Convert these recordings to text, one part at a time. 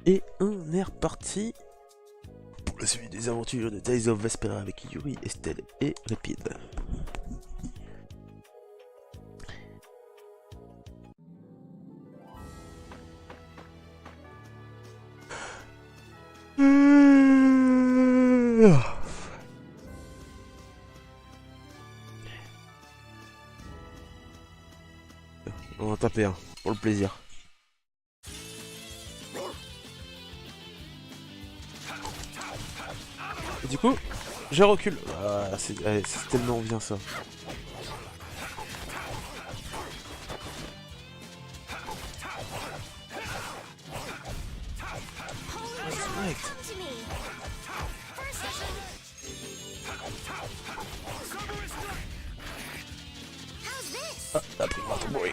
Et on est reparti pour la suite des aventures de Days of Vesperia avec Yuri, Estelle et Rapide. On va en taper un, pour le plaisir. Et du coup, je recule. Ah, c'est tellement bien ça. Direct. Ah, t'as pris votre bruit.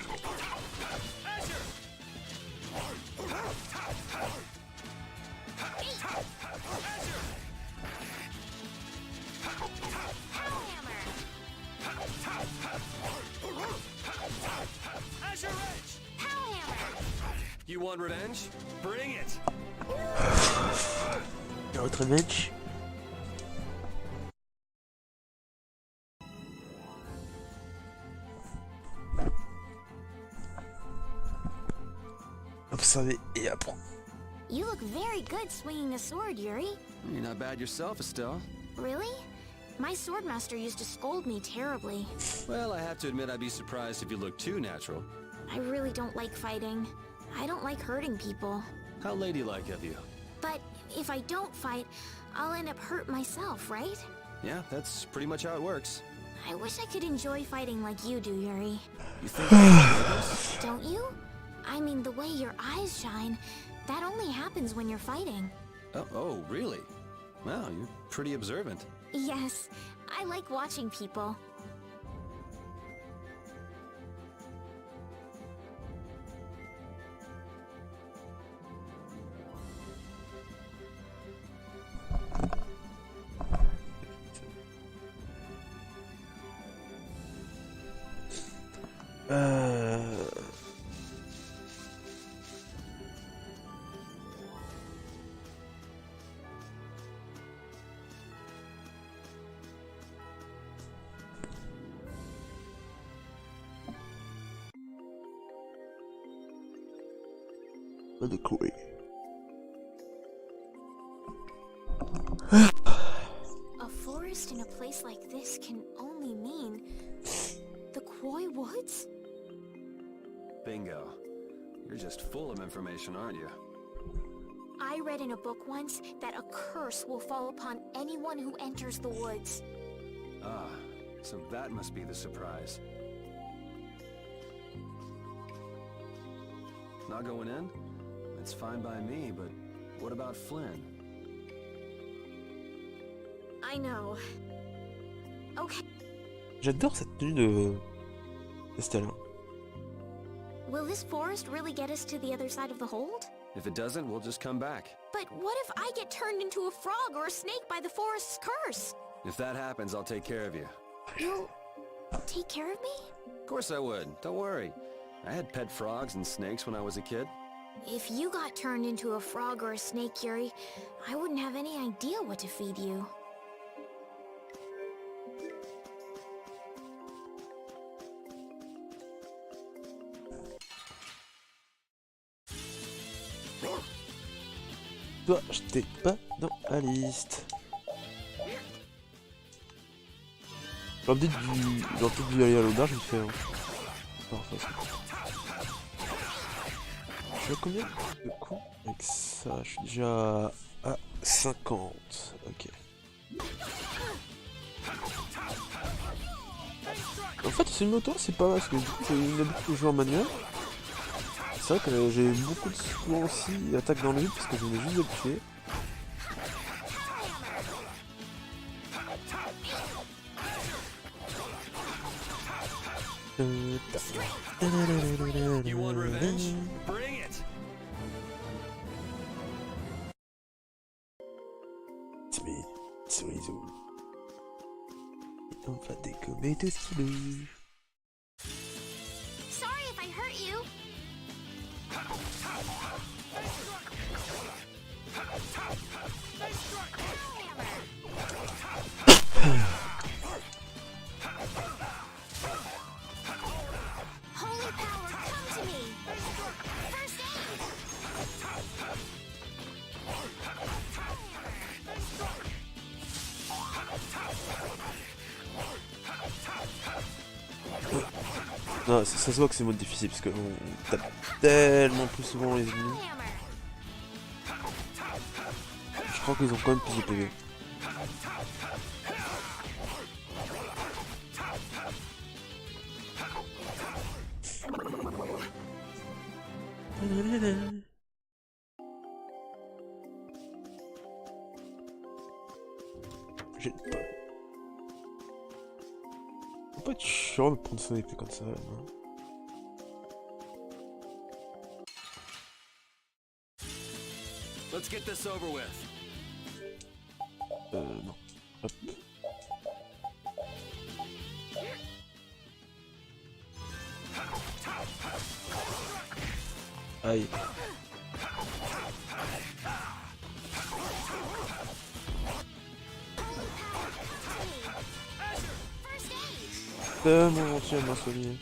You want revenge? Bring it! Notre match. Observer et apprendre. You look very good swinging a sword, Yuri. You're not bad yourself, Estelle. Really? My swordmaster used to scold me terribly. Well, I have to admit I'd be surprised if you looked too natural. I really don't like fighting. I don't like hurting people. How ladylike of you. But if I don't fight, I'll end up hurt myself, right? Yeah, that's pretty much how it works. I wish I could enjoy fighting like you do, Yuri. You think this? Don't you? I mean, the way your eyes shine, that only happens when you're fighting. Oh, really? Wow, you're pretty observant. Yes, I like watching people. Pas de courir. A forest in a place like this can only mean the Koi Woods? Bingo. You're just full of information, aren't you? I read in a book once that a curse will fall upon anyone who enters the woods. Ah, so that must be the surprise. Not going in? It's fine by me, but what about Flynn? I know. Okay. J'adore cette tenue de Estelle. Will this forest really get us to the other side of the hold? If it doesn't, we'll just come back. But what if I get turned into a frog or a snake by the forest's curse? If that happens, I'll take care of you. You'll take care of me? Of course I would. Don't worry. I had pet frogs and snakes when I was a kid. If you got turned into a frog or a snake, Yuri, I wouldn't have any idea what to feed you. Toi, je t'ai pas dans la liste. J'ai peut-être dû aller à l'auberge, vite fait. Hein. Je suis à combien de coups avec ça? Je suis déjà à 50. Ok. En fait, c'est une moto, c'est pas mal parce que du coup, j'ai l'habitude de jouer en manuel. C'est vrai que j'ai beaucoup de souvent aussi attaque dans le vide parce que je venais juste de le tuer. You want revenge? Bring it! Sowieso. On va dégommer tout ce qui bouge. Sorry if I hurt you. Non, ça se voit que c'est mode difficile parce qu'on tape tellement plus souvent les ennemis. Je crois qu'ils ont quand même plus de PV. J'ai pas... Faut pas être chiant de prendre son épée comme ça, non? Let's get this over with. Non. Hop. Aïe. Tellement gentil à m'a soigné.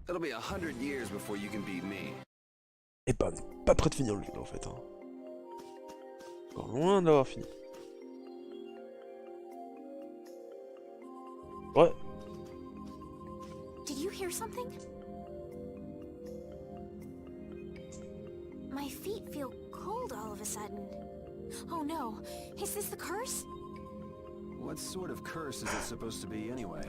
It'll be 100 years before you can beat me. Et bah, on est pas prêt de finir le jeu là en fait. Hein. Encore loin d'avoir fini. Ouais. Did you hear something? My feet feel cold all of a sudden. Oh no, is this the curse? What sort of curse is it supposed to be anyway?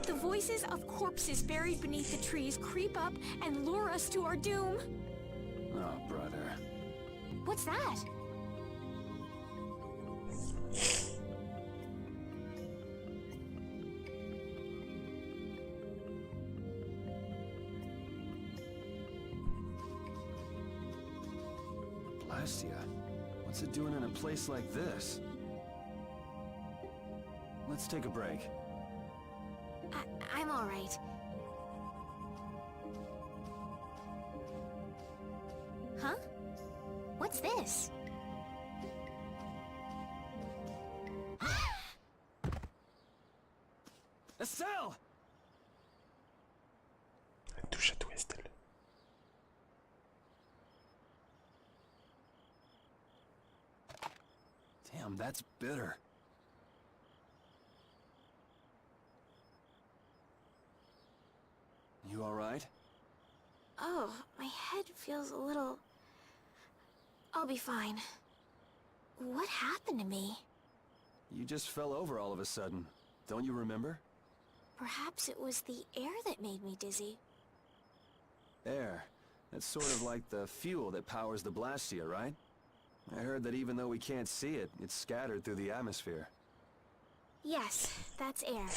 The voices of corpses buried beneath the trees creep up and lure us to our doom. Oh, brother. What's that? Blastia, what's it doing in a place like this? Let's take a break. I'm all right. Huh? What's this? Estelle! Touche à tout, Estelle. Damn, that's bitter. You alright? Oh, my head feels a little... I'll be fine. What happened to me? You just fell over all of a sudden. Don't you remember? Perhaps it was the air that made me dizzy. Air. That's sort of like the fuel that powers the Blastia, right? I heard that even though we can't see it, it's scattered through the atmosphere. Yes, that's air.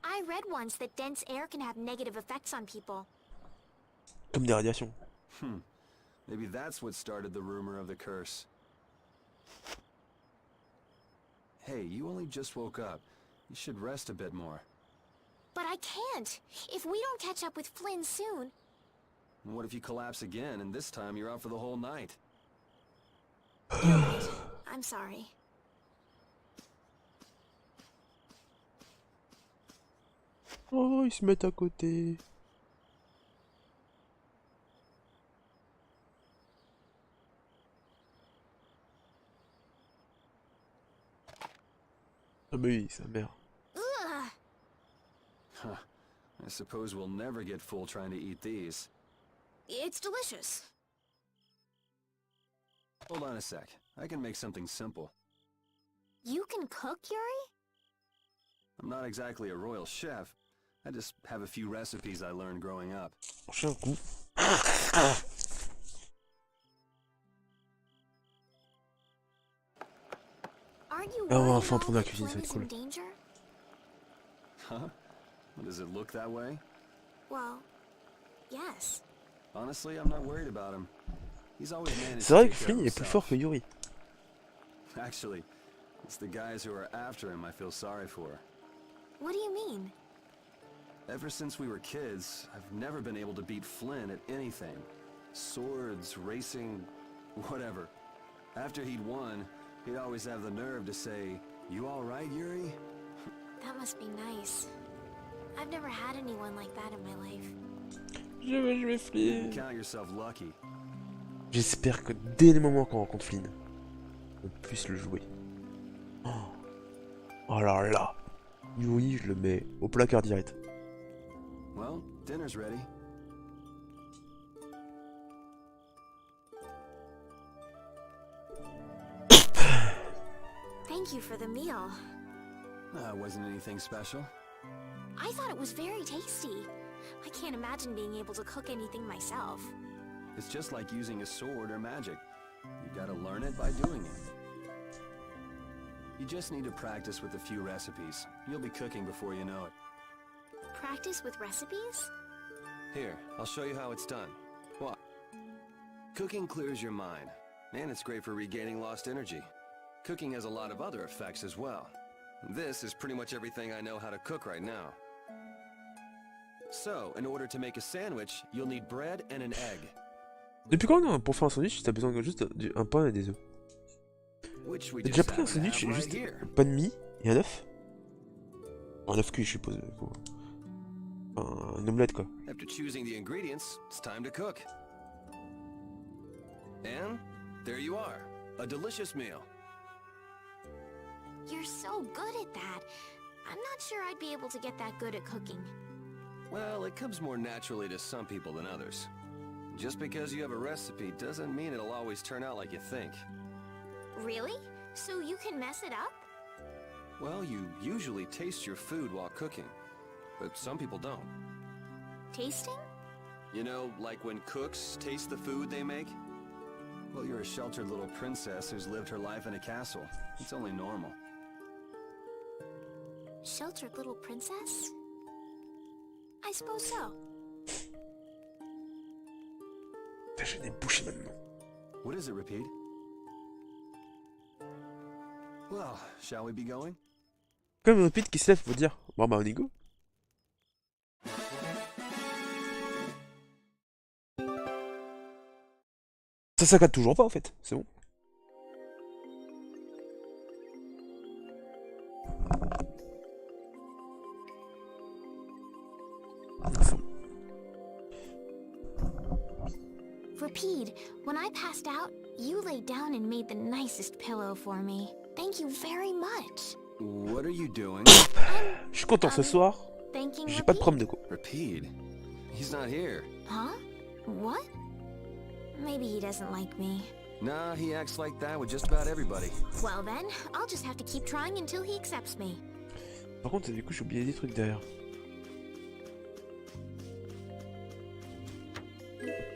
I read once that dense air can have negative effects on people. Comme des radiations. Maybe that's what started the rumor of the curse. Hey, you only just woke up. You should rest a bit more. But I can't. If we don't catch up with Flynn soon... And what if you collapse again, and this time you're out for the whole night? You're right. I'm sorry. Oh, ils se mettent à côté. Ah bah oui, sa mère. Ugh. Huh. I suppose we'll never get full trying to eat these. It's delicious. Hold on a sec. I can make something simple. You can cook, Yuri? I'm not exactly a royal chef. I just have a few recipes I learned growing up. J'ai un coup. Aren't you Ah, on va worried enfin at all prendre la that cuisine, ça va Flynn être is in cool. danger? Huh? Does it look that way? Well, yes. Honestly, I'm not worried about him. He's always managed C'est to vrai take que care Flynn of il est plus fort himself. que Yuri. Actually, It's the guys who are after him I feel sorry for. What do you mean? Ever since we were kids, I've never been able to beat Flynn at anything. Swords, racing, whatever. After he'd won, he'd always have the nerve to say, "You all right, Yuri?" That must be nice. I've never had anyone like that in my life. Je vais jouer Flynn. Count yourself lucky. J'espère que dès le moment qu'on rencontre Flynn, on puisse le jouer. Oh, oh là là. Yuri, je le mets au placard direct. Well, dinner's ready. Thank you for the meal. Wasn't anything special. I thought it was very tasty. I can't imagine being able to cook anything myself. It's just like using a sword or magic. You gotta learn it by doing it. You just need to practice with a few recipes. You'll be cooking before you know it. Practice with recipes? Here, I'll show you how it's done. What? Cooking clears your mind, and it's great for regaining lost energy. Cooking has a lot of other effects as well. This is pretty much everything I know how to cook right now. So, in order to make a sandwich, you'll need bread and an egg. Depuis quand pour faire un sandwich, t'as besoin de juste un pain et des œufs? Which we T'as just déjà pris un happen to sandwich have right juste here. un pain de mie et un œuf? Un œuf cuit, je suppose. Une omelette, quoi. After choosing the ingredients, it's time to cook. And there you are, a delicious meal. You're so good at that. I'm not sure I'd be able to get that good at cooking. Well, it comes more naturally to some people than others. Just because you have a recipe doesn't mean it'll always turn out like you think. Really? So you can mess it up? Well, you usually taste your food while cooking, but some people don't. Tasting? You know, like when cooks taste the food they make? Well, you're a sheltered little princess who's lived her life in a castle. It's only normal. Sheltered little princess? I suppose so. J'ai des bouchées maintenant. What is it, Repeat? Well, shall we be going? Comme une répite qui se lève, faut dire. Bon bah on y go. Ça s'accade toujours pas en fait, c'est bon. Repeat, when I passed out, you laid down and made the nicest pillow for me. Thank you very much. What are you doing? Je suis content ce soir. Thanking J'ai pas de Repeat? problème de quoi. Repeat? He's not here. Huh? What? Maybe he doesn't like me. Nah, he acts like that with just about everybody. Well then, I'll just have to keep trying until he accepts me. Par contre, du coup, j'ai oublié des trucs derrière.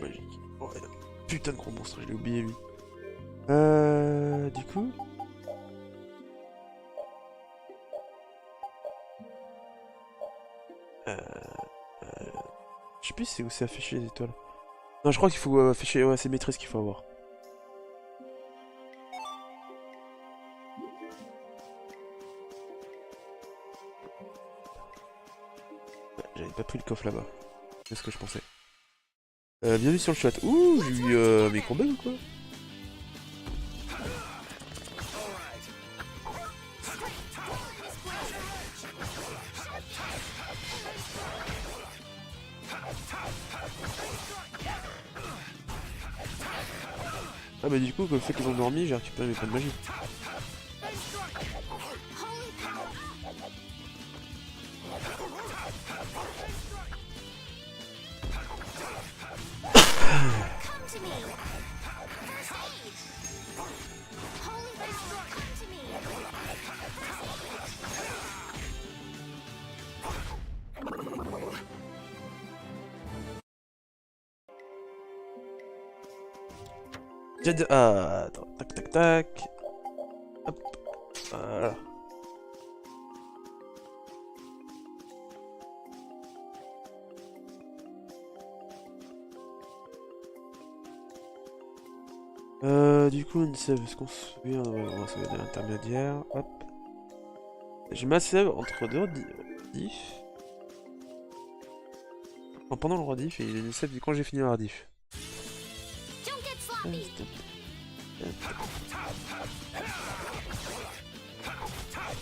Magique. Oh, il y a un putain de gros monstre, je l'ai oublié lui. Du coup. Je sais plus c'est où c'est affiché les étoiles. Non, je crois qu'il faut afficher. Ouais, c'est maîtrise qu'il faut avoir. J'avais pas pris le coffre là-bas. C'est ce que je pensais. Bienvenue sur le chat. Ouh, j'ai eu un micro bug ou quoi? Ah bah du coup, le fait qu'ils ont dormi, j'ai récupéré mes points de magie. Ah, attends, tac tac tac. Hop, voilà. Du coup, une save, est-ce qu'on se souvient? Ouais, on va sauver de l'intermédiaire. Hop. J'ai ma save entre deux rediff. Enfin, pendant le rediff et une save quand j'ai fini le rediff.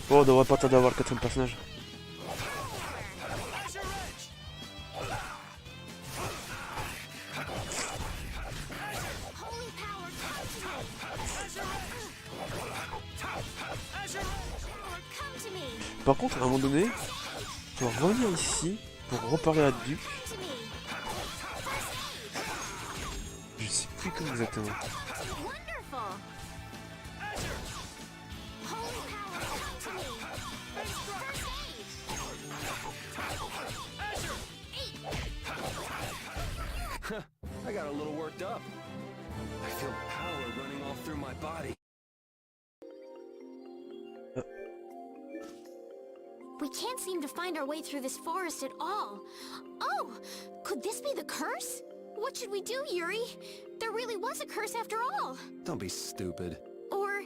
Bon, on devrait pas tarder à avoir le quatrième personnage. Par contre, à un moment donné, je dois revenir ici pour reparer à Duc. Je sais plus comment exactement. I got a little worked up. I feel power running all through my body. We can't seem to find our way through this forest at all. Oh, could this be the curse? What should we do, Yuri? There really was a curse after all. Don't be stupid. Or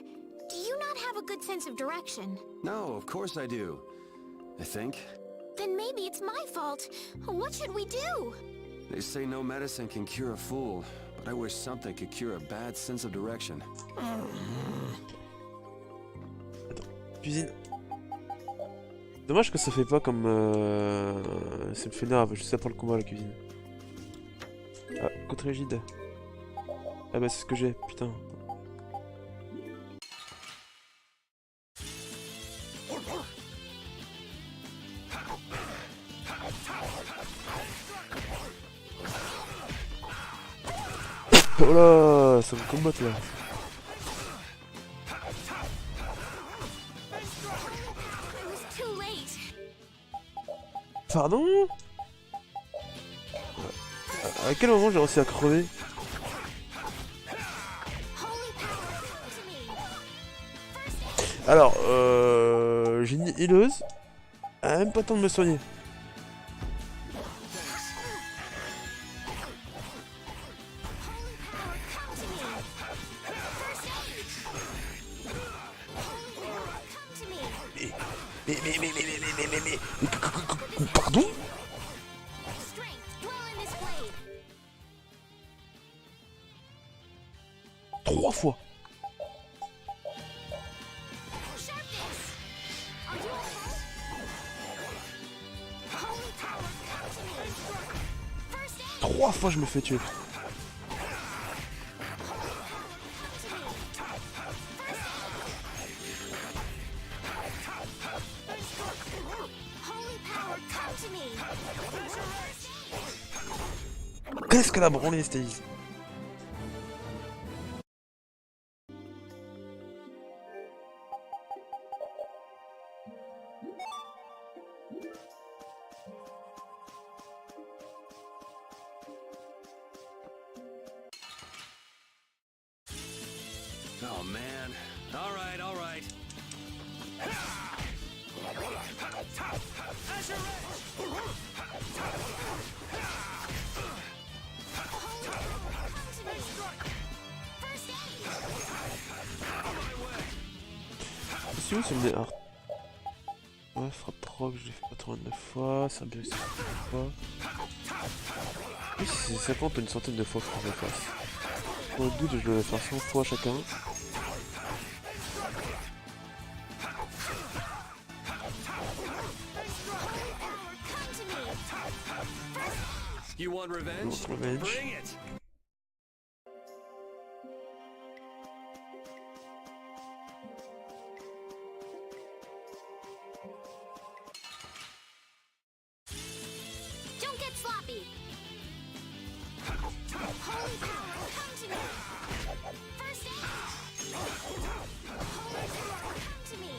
do you not have a good sense of direction? No, of course I do. I think. Then maybe it's my fault. What should we do? They say no medicine can cure a fool, but I wish something could cure a bad sense of direction. Cuisine. Dommage que ça fait pas comme c'est le fainéant juste après le combat la cuisine. Ah, côte rigide. Ah bah c'est ce que j'ai, putain. Oh là, ça me combatte là. Pardon? À quel moment j'ai réussi à crever? Alors, j'ai une healeuse. Elle a même pas le temps de me soigner. Mais, pardon? Trois fois. Trois fois je me fais tuer. Qu'est-ce qu'elle a branlé, Stace? Oh man. All right, all right. C'est où, c'est une des art. Ouais, frappe proc, je l'ai fait 89 fois, ça bien 50 fois. Oui, c'est 50 une centaine de fois que je le fasse. Pour le doute, je le vais faire 100 fois chacun. You want revenge? Revenge. Bring it. Don't get sloppy. Holy power, come to me. First aid. Holy power, come to me.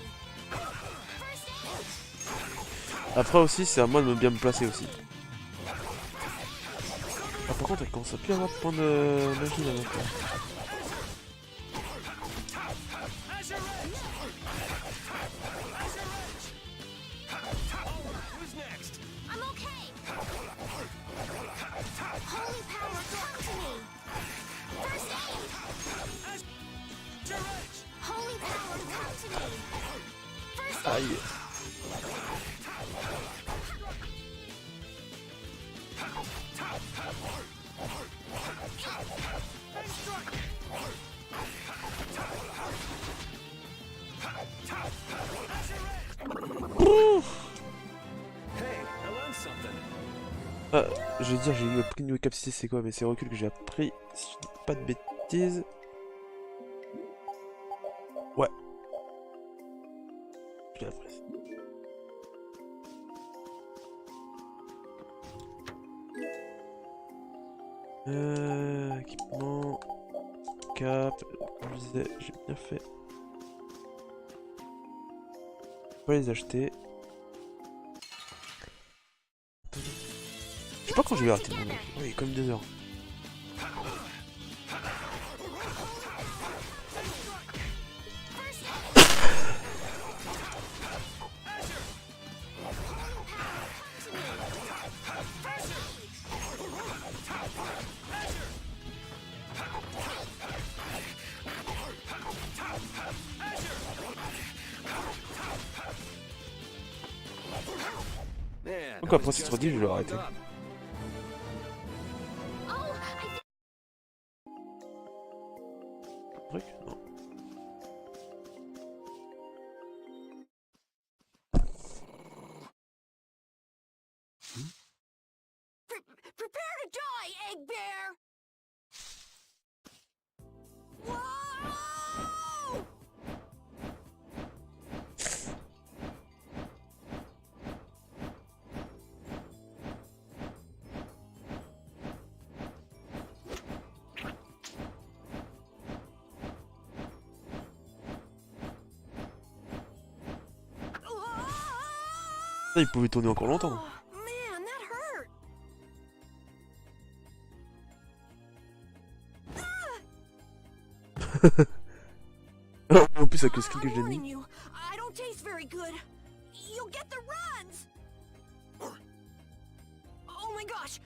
First aid. Après aussi, c'est à moi de bien me placer aussi. Ah, par contre, elle commence à plus avoir de points de magie là maintenant. I'm okay. Holy power, come to me. First aid. Aïe. Ah, je vais dire, j'ai eu appris une capacité, c'est quoi? Mais c'est recul que j'ai appris, si je dis pas de bêtises. Ouais. Je l'ai appris. Équipement. Cap. Comme je disais, j'ai bien fait. On va les acheter. Je sais pas quand je vais arrêter mon mec. Oui, comme 2 heures. Donc après c'est trop dit, je vais l'arrêter. Truc? Non. Prepare to die, Egg Bear! Whoa! Ça, il pouvait tourner encore longtemps. Oh, man, that hurt. En plus avec le skill que j'ai warning mis. you, I don't taste very good. You'll get the runs. Oh my gosh,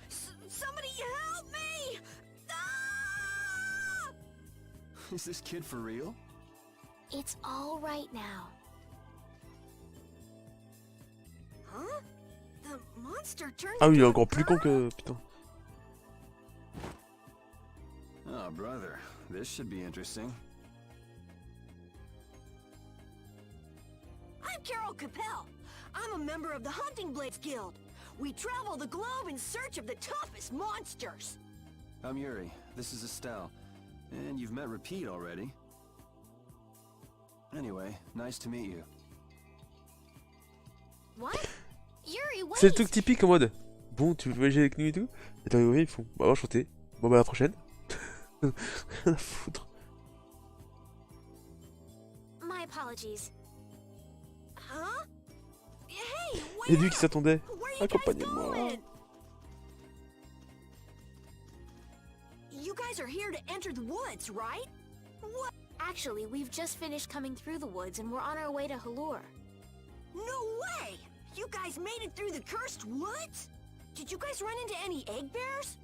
somebody help me! Ah! Is this kid for real? It's all right now. Huh? The monster turned Ah oui, il est into a encore plus con girl? que... Putain. Oh, brother. This should be interesting. I'm Carol Capel. I'm a member of the Hunting Blades Guild. We travel the globe in search of the toughest monsters. I'm Yuri. This is Estelle. And you've met Repeat already. Anyway, nice to meet you. What? Yuri, wait! C'est le truc typique en mode bon, tu veux voyager avec nous et tout? Et t'es arrivé, ils font bah enchanté. Bon bah à la prochaine. Rien à foutre. My apologies. Huh? Hey, Et wait lui qui up! s'attendait. Where you guys Accompagnez-moi. going? You guys are here to enter the woods, right? What? Actually, we've just finished coming through the woods and we're on our way to Halur. No way! You guys made it through the cursed woods? Did you guys run into any egg bears?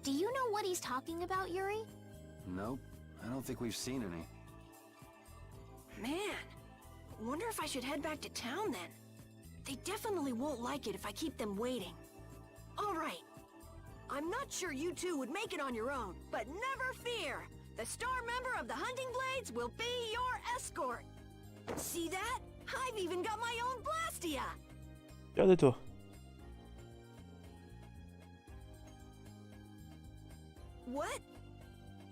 Do you know what he's talking about, Yuri? Nope. I don't think we've seen any. Man, wonder if I should head back to town then. They definitely won't like it if I keep them waiting. All right. I'm not sure you two would make it on your own, but never fear. The star member of the Hunting Blades will be your escort. See that? I've even got my own Blastia. Regarde-toi. What?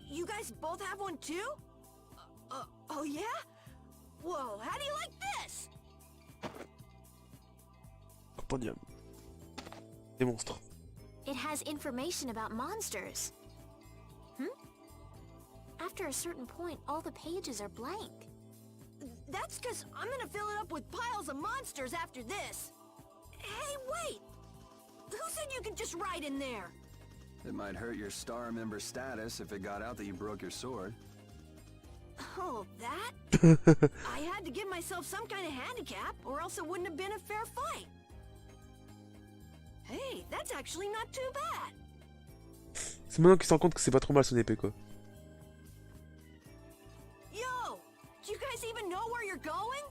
You guys both have one too? Oh yeah? Whoa, how do you like this? Compendium. Des monstres. It has information about monsters. After a certain point, all the pages are blank. That's because I'm gonna fill it up with piles of monsters after this. Hey, wait! Who said you could just write in there? It might hurt your star member status if it got out that you broke your sword. Oh, that? I had to give myself some kind of handicap, or else it wouldn't have been a fair fight. Hey, that's actually not too bad. C'est maintenant qu'il se rend compte que c'est pas trop mal son épée quoi. Yo! Do you guys even know where you're going?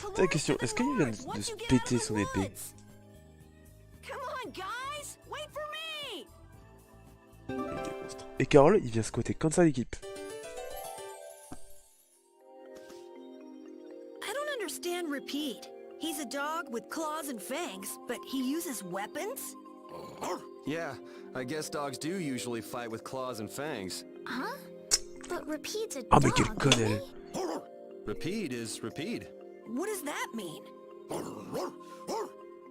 Come La on question, to the est-ce qu'il vient woods de once se you get out péter of the son épée? woods. Come on, guys, wait for me. Il est monstre. Et Carole, il vient squatter comme ça l'équipe. I don't understand Repeat. He's a dog with claws and fangs, but he uses weapons? Yeah, I guess dogs do usually fight with claws and fangs. Huh? But Repeat's a Ah dog, mais quelle conne isn't elle! he? Repeat is Repeat. What does that mean?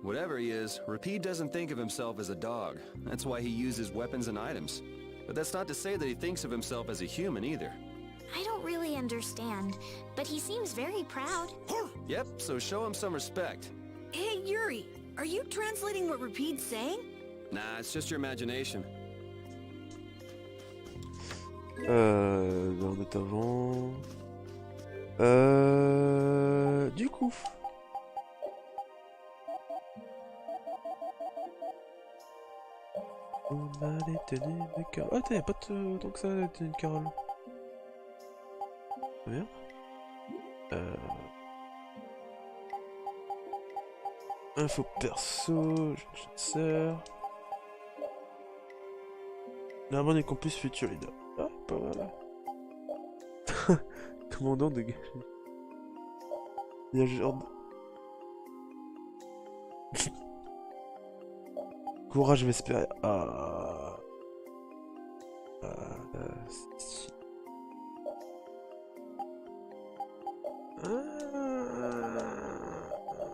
Whatever he is, Repeat doesn't think of himself as a dog. That's why he uses weapons and items. But that's not to say that he thinks of himself as a human either. I don't really understand, but he seems very proud. Yep, so show him some respect. Hey, Yuri, are you translating what Repeat's saying? Nah, it's just your imagination. En note avant... Du coup... On a les tenues de Carole... Ah t'as pas autant que ça, les tenues de Carole. Très bien. Info perso, chasseur... L'armée des campus Futurida. Ah, pas mal. Commandant de gage. Il y a genre de... Courage Vesperia. Ah. Si.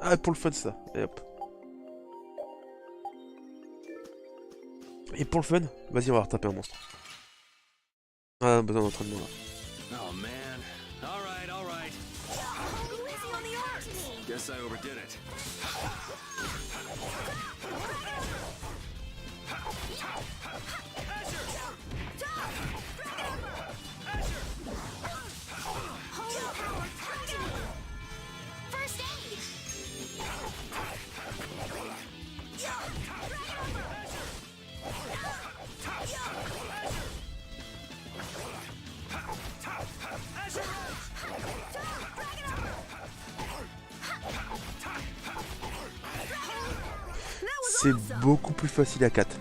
Ah, pour le fun ça. Et hop. Et pour le fun, vas-y on va retaper un monstre. Ah, besoin d'entraînement là. Oh man. Alright, alright. Easy on the arms. Guess I overdid it. First aid! C'est beaucoup plus facile à 4.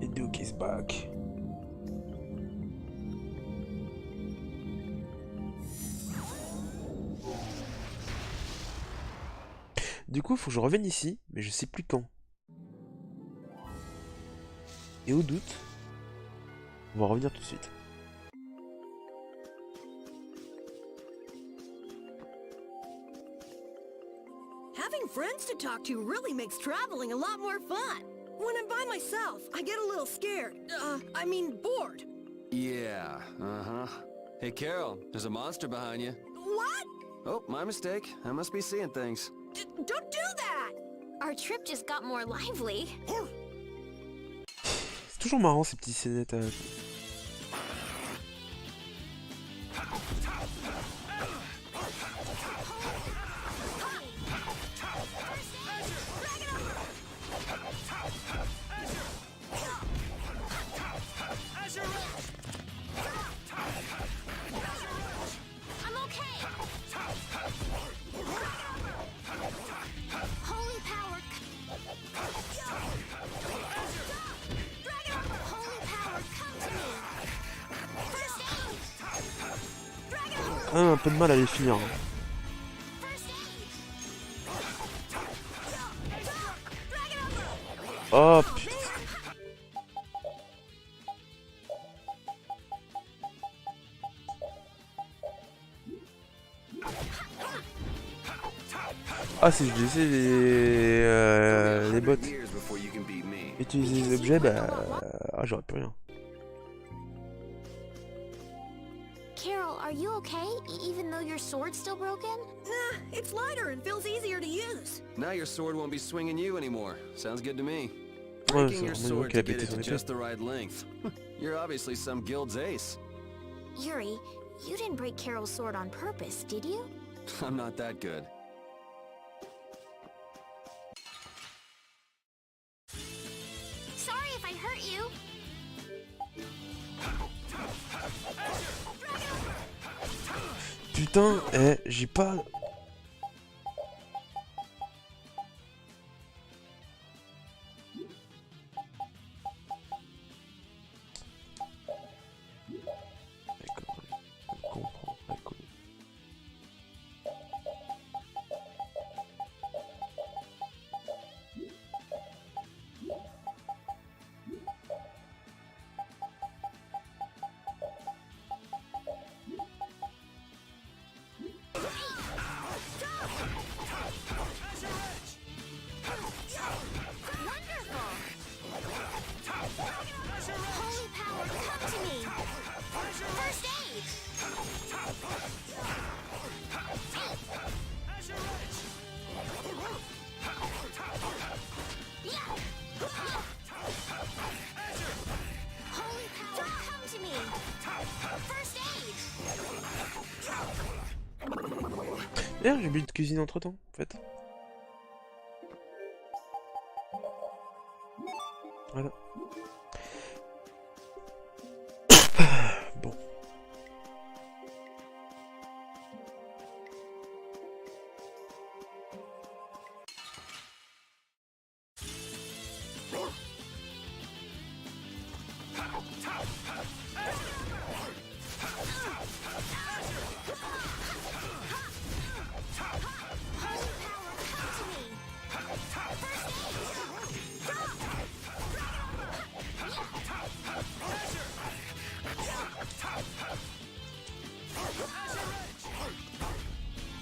Et Duke is back. Du coup, il faut que je revienne ici, mais je sais plus quand. Et au doute, on va revenir tout de suite. Having friends to talk to really makes traveling a lot more fun. When I'm by myself, I get a little scared. I mean bored. Yeah, uh-huh. Hey Carol, there's a monster behind you. What? Oh, my mistake. I must be seeing things. Don't do that! Our trip just got more lively. C'est toujours marrant ces petits scénettes à... I'm okay. Holy power. Holy power, come to me. First aid. Quand même un peu de mal à les finir. Hein. First aid. Oh putain. Ah si je disais les bots. Years before you can beat me. Utiliser les objets, bah... Ah j'aurais plus rien. Carol, are you okay? Even though your sword's still broken? Nah, it's lighter and feels easier to use. Now your sword won't be swinging you anymore. Sounds good to me. Ouais, Breaking c'est your vraiment sword qu'il a to get pété it son to épée. just the right length. You're obviously some guild's ace. Yuri, You didn't break Carol's sword on purpose, did you? I'm not that good. Sorry if I hurt you. Putain, j'ai pas... D'accord, je comprends, d'accord. Holy power, come to me! First aid! Holy power, come to me! First aid! D'ailleurs, j'ai oublié de cuisiner entre temps, en fait. Voilà. Bon.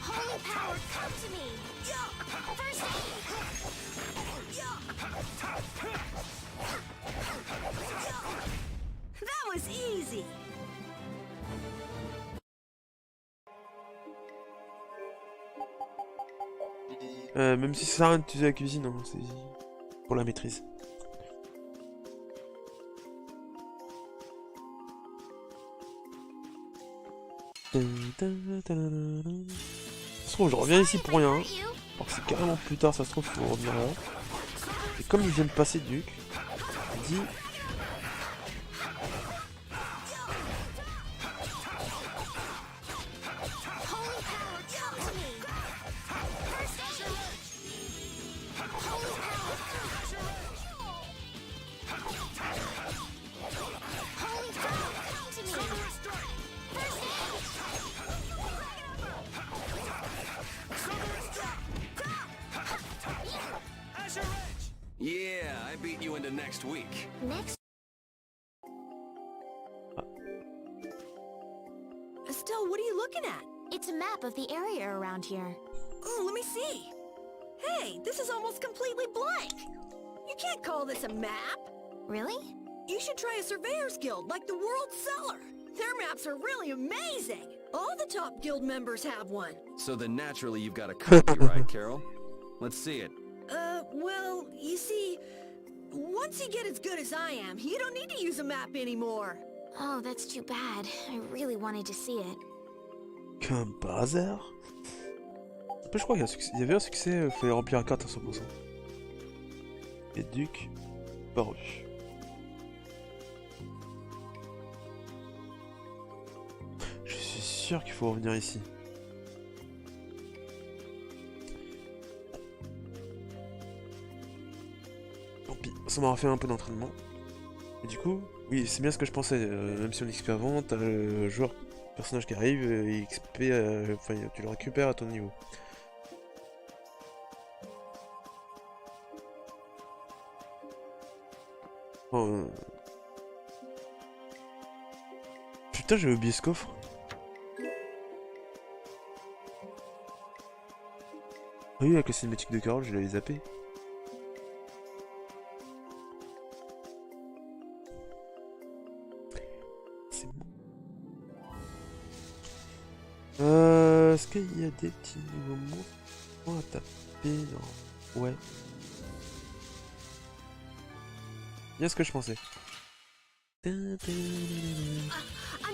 Holy power, come to me! First aid! That was easy. Même si ça sert à rien d'utiliser la cuisine, hein, c'est pour la maîtrise. Ça se trouve, je reviens ici pour rien. Alors que c'est carrément plus tard, ça se trouve, faut revenir là. Et comme il vient de passer Duc, il dit... Holy power, come to me! First aid! Holy power, holy power, come to me! First aid! Yeah, I beat you into next week. Next, Estelle, what are you looking at? it's a map of the area around here. Oh, let me see. Hey, this is almost completely blank. You can't call this a map. Really? You should try a surveyor's guild like the World Cellar. Their maps are really amazing. All the top guild members have one. So then naturally you've got a copy, right, Carol? Let's see it. Well, you see, once you get as good as I am, you don't need to use a map anymore. Oh, that's too bad. I really wanted to see it. Comme par hasard. Après, je crois qu'il y avait un succès, il fallait remplir la carte à 100%. Et Duc, paru. Je suis sûr qu'il faut revenir ici. Tant pis, ça m'aura fait un peu d'entraînement. Et du coup, oui, c'est bien ce que je pensais. Même si on XP avant, t'as le joueur, personnage qui arrive, et XP, enfin, tu le récupères à ton niveau. Oh, putain, j'ai oublié ce coffre. Ah oui, avec la cinématique de Carole, je l'avais zappé. C'est bon. Est-ce qu'il y a des petits nouveaux mots à taper? Non. Ouais. Bien ce que je pensais. I'm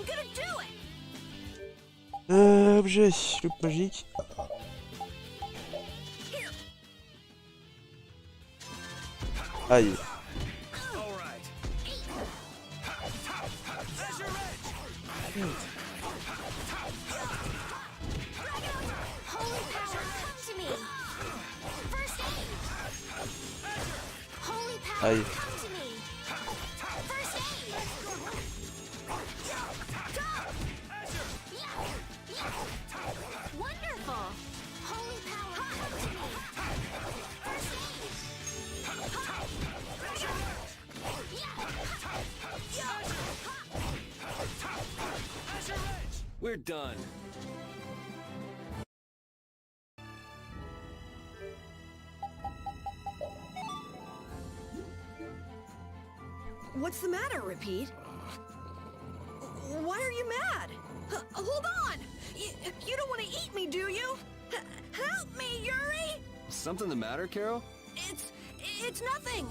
gonna do it. Objet, loupe magique. Aïe. Holy power, come to me! First aid! Holy power, Aïe. come to me! First aid! Wonderful! Holy power, come to me! First aid! We're done. What's the matter, Repeat? Why are you mad? Hold on! You don't want to eat me, do you? Help me, Yuri! Something the matter, Carol? It's nothing.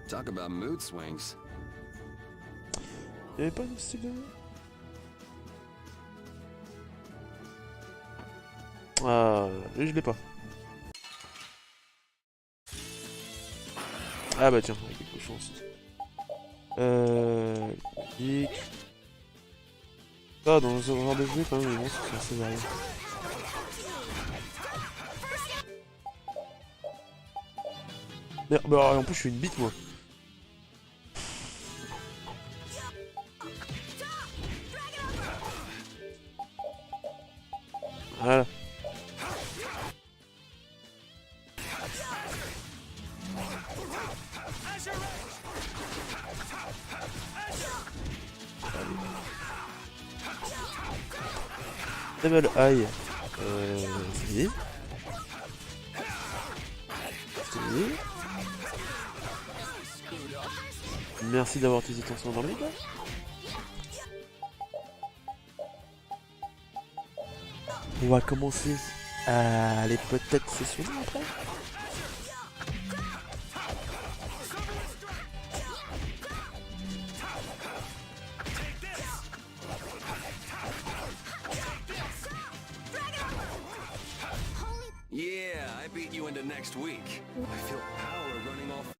Talk about mood swings. Y'avait pas de style de... Ah, lui je l'ai pas. Ah bah tiens, avec quelque chance. Geek. Ah, dans ce genre de jeu quand même, les monstres sont assez variés. Merde, bah en plus je suis une bite moi. Voilà. Double eye. C'est dit. C'est dit. Merci d'avoir utilisé ton sang dans le vide. On va commencer à aller peut-être sessionner après. Yeah, I beat you into next week. I feel power running off.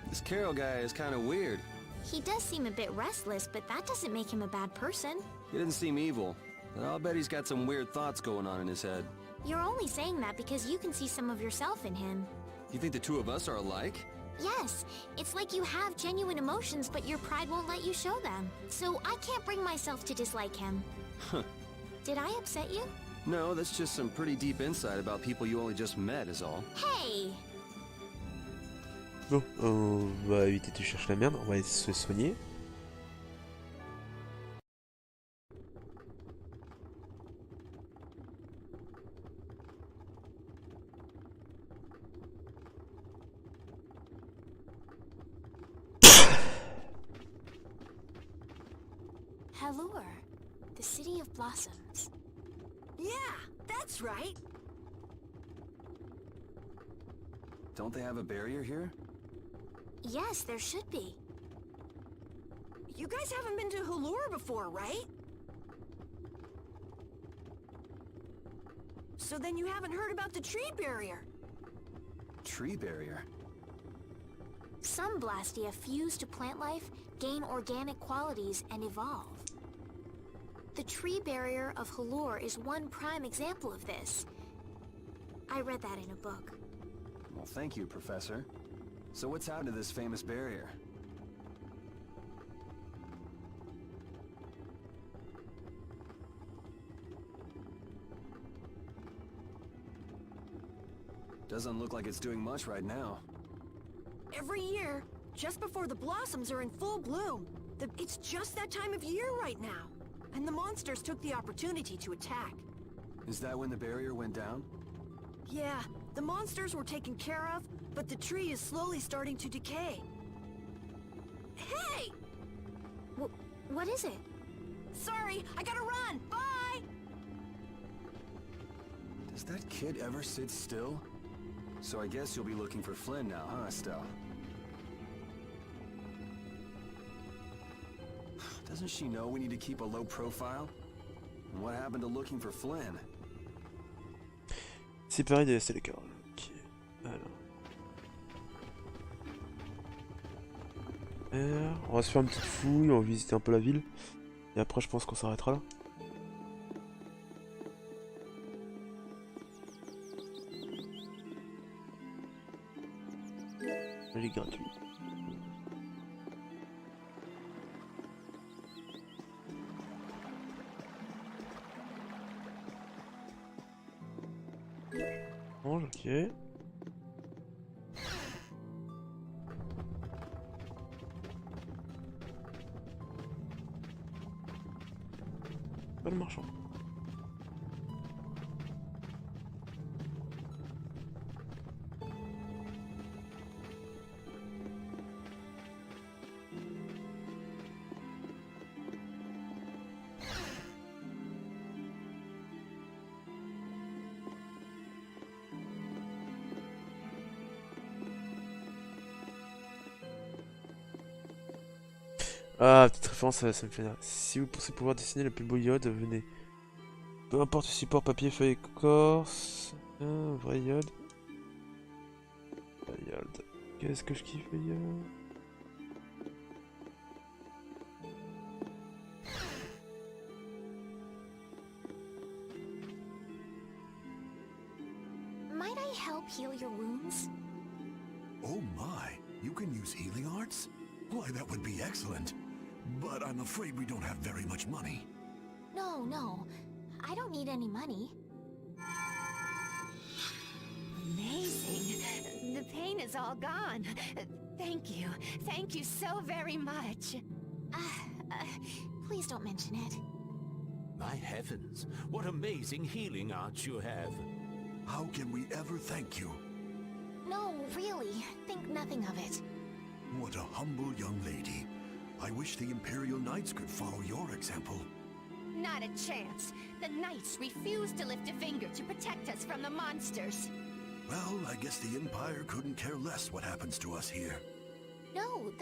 This Carol guy is kind of weird. He does seem a bit restless, but that doesn't make him a bad person. He doesn't seem evil, but I'll bet he's got some weird thoughts going on in his head. You're only saying that because you can see some of yourself in him. You think the two of us are alike? Yes, it's like you have genuine emotions, but your pride won't let you show them. So I can't bring myself to dislike him. Huh. Did I upset you? No, that's just some pretty deep insight about people you only just met is all. Hey! Bon, on va éviter de chercher la merde, on va se soigner. Halure, the city of blossoms. Yeah, that's right. Don't they have a barrier here? Yes, there should be. You guys haven't been to Halure before, right? So then you haven't heard about the tree barrier. Tree barrier? Some Blastia fuse to plant life, gain organic qualities, and evolve. The tree barrier of Halure is one prime example of this. I read that in a book. Well, thank you, Professor. So what's happened to this famous barrier? Doesn't look like it's doing much right now. Every year, just before the blossoms are in full bloom. It's just that time of year right now. And the monsters took the opportunity to attack. Is that when the barrier went down? Yeah, the monsters were taken care of, but the tree is slowly starting to decay. Hey! What is it? Sorry, I gotta run! Bye! Does that kid ever sit still? So I guess you'll be looking for Flynn now, huh, Estelle? Doesn't she know we need to keep a low profile? And what happened to looking for Flynn? C'est pareil de laisser les Carole. Ok. Alors. On va se faire une petite fouille, on va visiter un peu la ville. Et après je pense qu'on s'arrêtera là. Elle est gratuite. Mange, ok. Pas le marchand. Ah, petite référence, ça me fait rire. Si vous pensez pouvoir dessiner le plus beau iode, venez. Peu importe le support, papier, feuille, écorce. Vrai iode. Iode. Qu'est-ce que je kiffe le iode? Might I help heal your wounds? Oh my, you can use healing arts? Why, that would be excellent. But I'm afraid we don't have very much money. No. I don't need any money. Amazing. The pain is all gone. Thank you. Thank you so very much. Please don't mention it. My heavens, what amazing healing arts you have. How can we ever thank you? No, really. Think nothing of it. What a humble young lady. I wish the Imperial Knights could follow your example. Not a chance. The Knights refuse to lift a finger to protect us from the monsters. Well, I guess the Empire couldn't care less what happens to us here. No,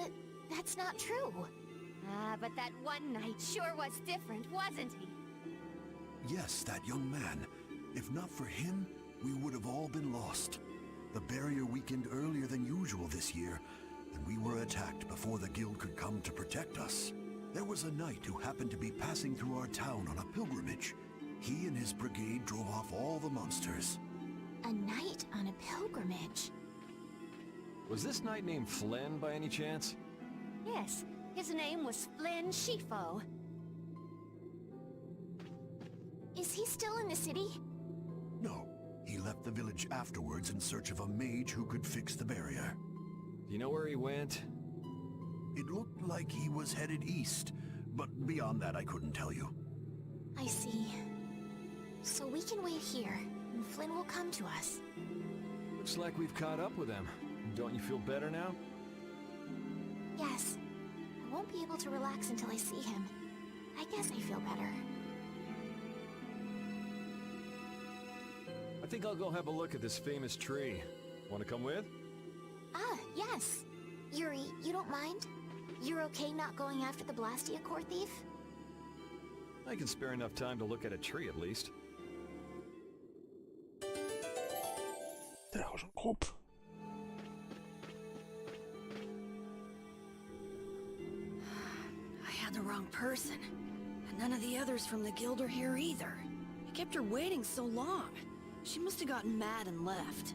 that's not true. But that one knight sure was different, wasn't he? Yes, that young man. If not for him, we would have all been lost. The barrier weakened earlier than usual this year, and we were attacked before the guild could come to protect us. There was a knight who happened to be passing through our town on a pilgrimage. He and his brigade drove off all the monsters. A knight on a pilgrimage. Was this knight named Flynn by any chance? Yes, his name was Flynn Shifo. Is he still in the city? No, he left the village afterwards in search of a mage who could fix the barrier. Do you know where he went? It looked like he was headed east, but beyond that I couldn't tell you. I see. So we can wait here, and Flynn will come to us. Looks like we've caught up with him. Don't you feel better now? Yes. I won't be able to relax until I see him. I guess I feel better. I think I'll go have a look at this famous tree. Want to come with? Yes. Yuri, you don't mind? You're okay not going after the Blastia core thief? I can spare enough time to look at a tree at least. De l'argent groupe. I had the wrong person. And none of the others from the guild are here either. I kept her waiting so long. She must have gotten mad and left.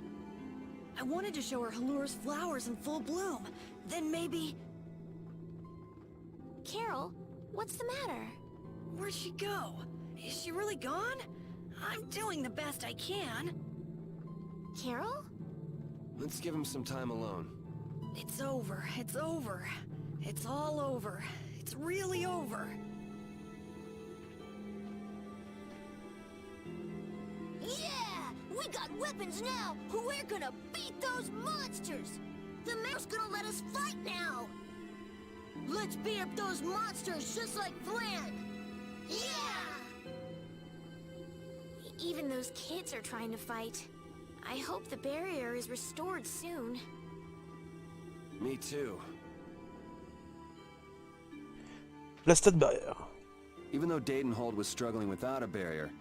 I wanted to show her Halur's flowers in full bloom. Then maybe... Carol, what's the matter? Where'd she go? Is she really gone? I'm doing the best I can. Carol? Let's give him some time alone. It's over. It's over. It's all over. It's really over. Yeah! We got weapons now! We're gonna beat those monsters! The mayor's gonna let us fight now! Let's beat up those monsters just like Flynn! Yeah! Even those kids are trying to fight. I hope the barrier is restored soon. Me too. La stade barrière. Even though Dadenhold was struggling without a barrier,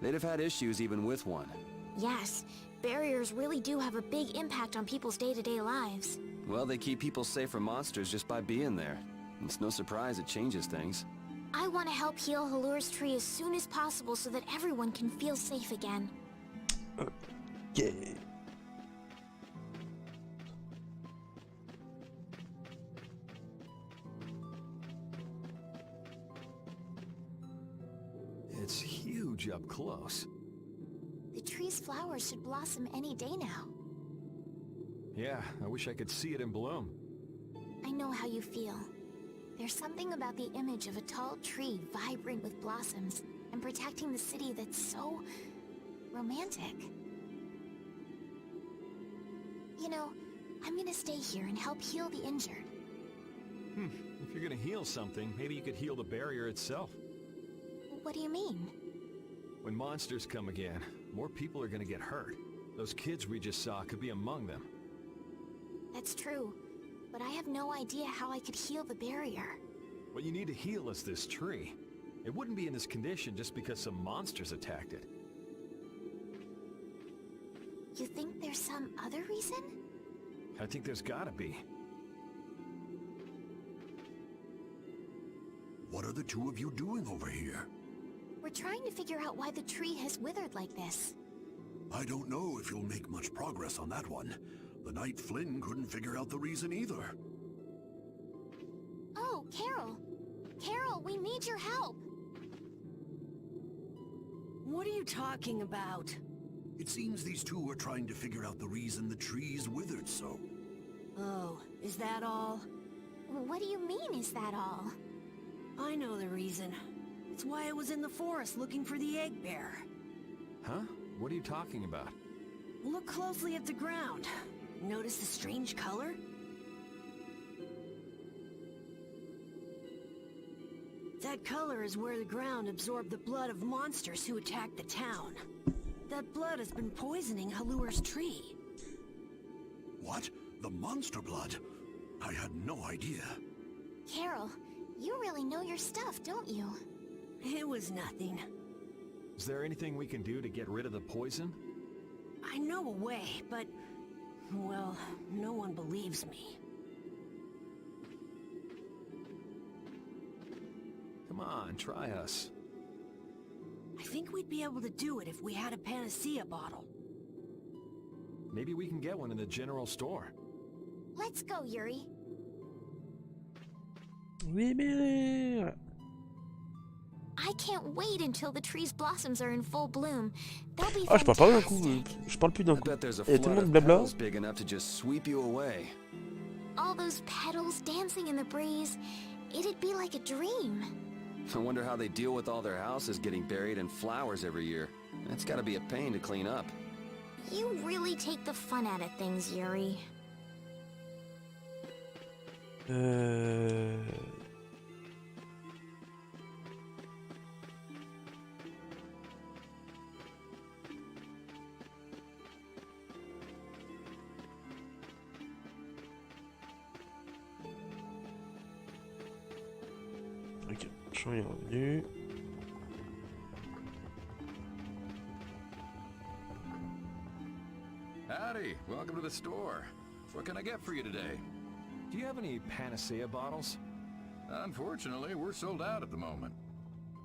they'd have had issues even with one. Yes, barriers really do have a big impact on people's day-to-day lives. Well, they keep people safe from monsters just by being there. It's no surprise it changes things. I want to help heal Halur's tree as soon as possible so that everyone can feel safe again. Yeah. It's huge up close. The tree's flowers should blossom any day now. Yeah, I wish I could see it in bloom. I know how you feel. There's something about the image of a tall tree vibrant with blossoms and protecting the city that's so romantic. You know, I'm gonna stay here and help heal the injured. If you're gonna heal something, maybe you could heal the barrier itself. What do you mean? When monsters come again, more people are gonna get hurt. Those kids we just saw could be among them. That's true, but I have no idea how I could heal the barrier. What you need to heal is this tree. It wouldn't be in this condition just because some monsters attacked it. You think there's some other reason? I think there's gotta be. What are the two of you doing over here? We're trying to figure out why the tree has withered like this. I don't know if you'll make much progress on that one. The Knight Flynn couldn't figure out the reason either. Oh, Carol! Carol, we need your help! What are you talking about? It seems these two are trying to figure out the reason the tree's withered so. Oh, is that all? What do you mean, is that all? I know the reason. It's why I was in the forest looking for the egg bear. Huh? What are you talking about? Look closely at the ground. Notice the strange color? That color is where the ground absorbed the blood of monsters who attacked the town. That blood has been poisoning Halur's tree. What? The monster blood? I had no idea. Carol, you really know your stuff, don't you? It was nothing. Is there anything we can do to get rid of the poison? I know a way, but... well, no one believes me. Come on, try us. I think we'd be able to do it if we had a panacea bottle. Maybe we can get one in the general store. Let's go, Yuri. Oui, mais... I can't wait until the tree's blossoms are in full bloom. They'll be Ah, je parle pas d'un coup. fantastic. Je parle plus d'un I coup. bet there's a Il y a flood tellement de of blabla. petals big enough to just sweep you away. All those petals dancing in the breeze. It'd be like a dream. I wonder how they deal with all their houses getting buried in flowers every year. That's gotta be a pain to clean up. You really take the fun out of things, Yuri. Ok, champ est revenu. Howdy, welcome to the store. What can I get for you today? Do you have any panacea bottles? Unfortunately, we're sold out at the moment.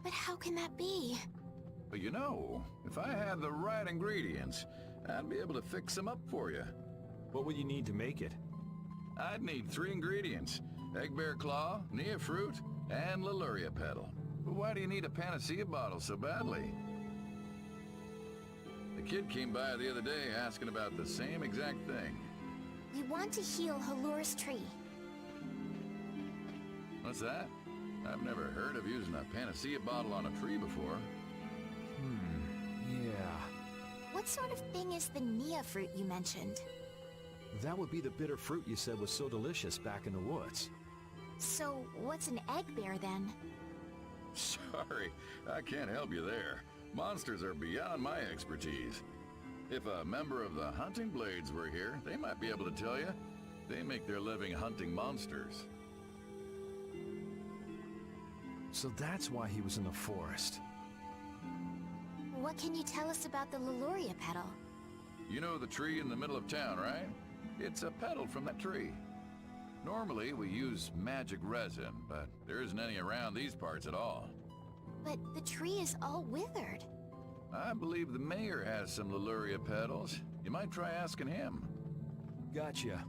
But how can that be? But you know, if I had the right ingredients, I'd be able to fix them up for you. What would you need to make it? I'd need 3 ingredients. Egg bear claw, nia fruit, and Leluria petal. But why do you need a panacea bottle so badly? The kid came by the other day asking about the same exact thing. We want to heal Halur's tree. What's that? I've never heard of using a panacea bottle on a tree before. Yeah. What sort of thing is the nia fruit you mentioned? That would be the bitter fruit you said was so delicious back in the woods. So, what's an egg bear then? Sorry, I can't help you there. Monsters are beyond my expertise. If a member of the Hunting Blades were here, they might be able to tell you. They make their living hunting monsters. So that's why he was in the forest. What can you tell us about the Leluria petal? You know the tree in the middle of town, right? It's a petal from that tree. Normally, we use magic resin, but there isn't any around these parts at all. But the tree is all withered. I believe the mayor has some Leluria petals. You might try asking him. Gotcha.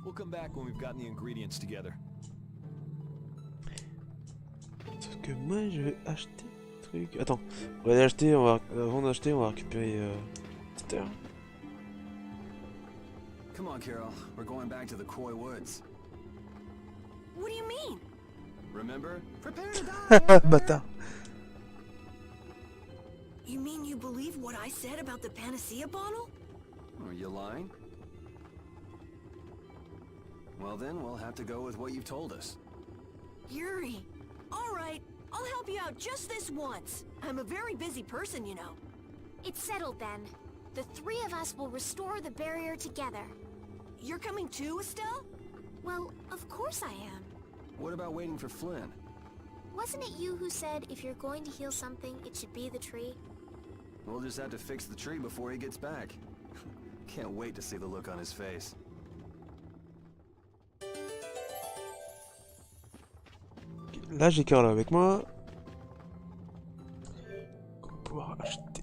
We'll come back when we've gotten the ingredients together. Sauf que moi je vais acheter des trucs. Attends, on va aller acheter, avant d'acheter, on va récupérer Peter. Come on, Carol. We're going back to the Koi Woods. What do you mean? Remember? Prepare to die! Bâtard. You mean you believe what I said about the panacea bottle? Are you lying? Well then, we'll have to go with what you've told us. Yuri. All right, I'll help you out just this once. I'm a very busy person, you know. It's settled then. The three of us will restore the barrier together. You're coming too, Estelle? Well, of course I am. What about waiting for Flynn? Wasn't it you who said if you're going to heal something, it should be the tree? We'll just have to fix the tree before he gets back. Can't wait to see the look on his face. Là j'ai Carl avec moi. On va pouvoir acheter.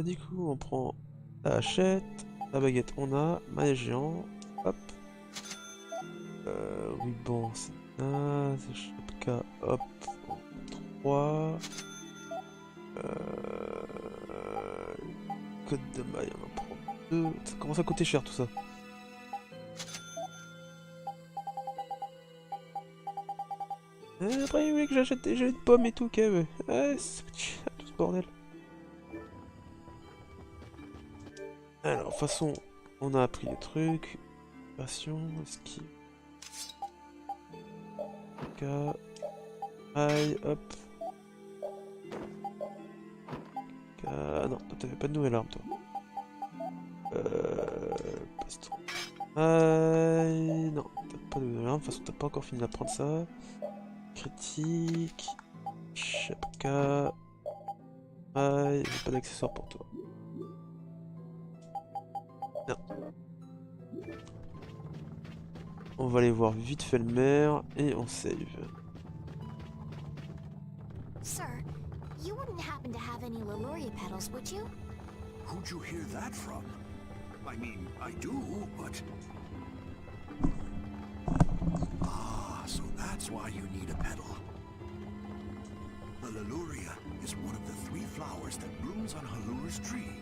Du coup on prend la hachette, la baguette on a, manège géant, hop. Ruban c'est là, c'est chapka, hop, 3. Code de maille on en prend 2. Ça commence à coûter cher tout ça. Après, oui, que j'achète des jeux de pommes et tout, Kev. Ouais, c'est tout ce bordel. Alors, de toute façon, on a appris les trucs. Passion, esquive. Ok. Aïe, hop. Ah non, toi t'avais pas de nouvelle arme, toi. Baston. Aïe, non, t'as pas de nouvelle arme. De toute façon, t'as pas encore fini d'apprendre ça. Critique. Chapka. Aïe, j'ai pas d'accessoires pour toi. Non. On va aller voir vite fait le maire et on save. Sir, you wouldn't happen to have any Leluria petals, would you? Who'd you hear that from? I mean, I do, but... Ah, so that's why you need a petal. The Leluria is one of the 3 flowers that blooms on Halur's tree.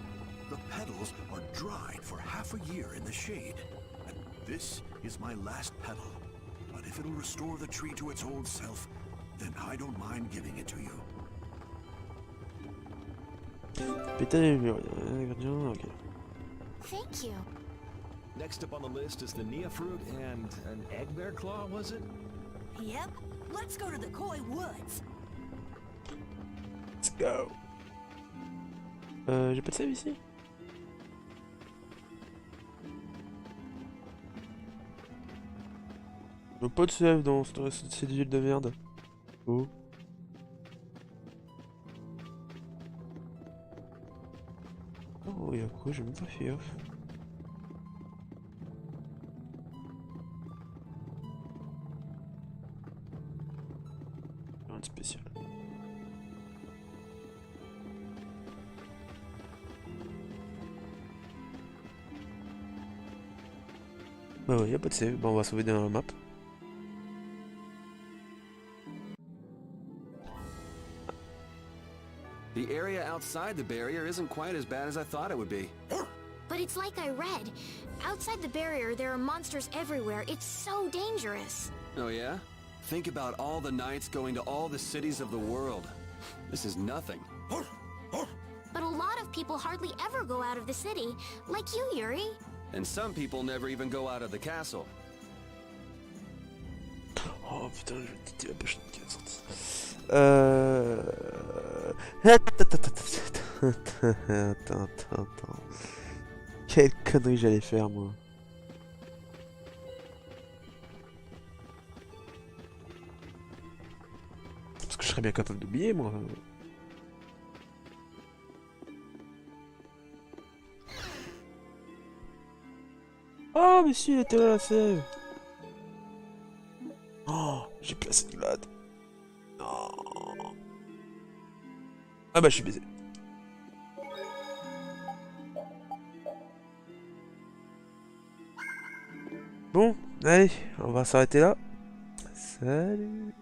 The petals are dried for half a year in the shade. And this is my last petal. But if it'll restore the tree to its old self, then I don't mind giving it to you. Pétale les murs, ingrédients, ok. Thank you. Next up on the list is the Nia fruit and an egg bear claw, was it? Yep. Let's go to the Koi Woods. Let's go. J'ai pas de save ici? J'ai pas de save dans cette ville de merde. Oh. Oh, y'a quoi? J'ai même pas fait off. Rien de spécial. Bah ouais, y'a pas de save. Bah on va sauver dans la map. The area outside the barrier isn't quite as bad as I thought it would be. But it's like I read. Outside the barrier, there are monsters everywhere. It's so dangerous. Oh yeah? Think about all the knights going to all the cities of the world. This is nothing. But a lot of people hardly ever go out of the city, like you, Yuri. And some people never even go out of the castle. Oh putain, je vais te dire la prochaine qui est sortie. Attends. Quelle connerie j'allais faire, moi. Parce que je serais bien capable d'oublier, moi. Oh, mais si, il était là, la sève. Oh, j'ai placé une glade. Non. Ah bah, je suis baisé. Bon, allez, on va s'arrêter là. Salut.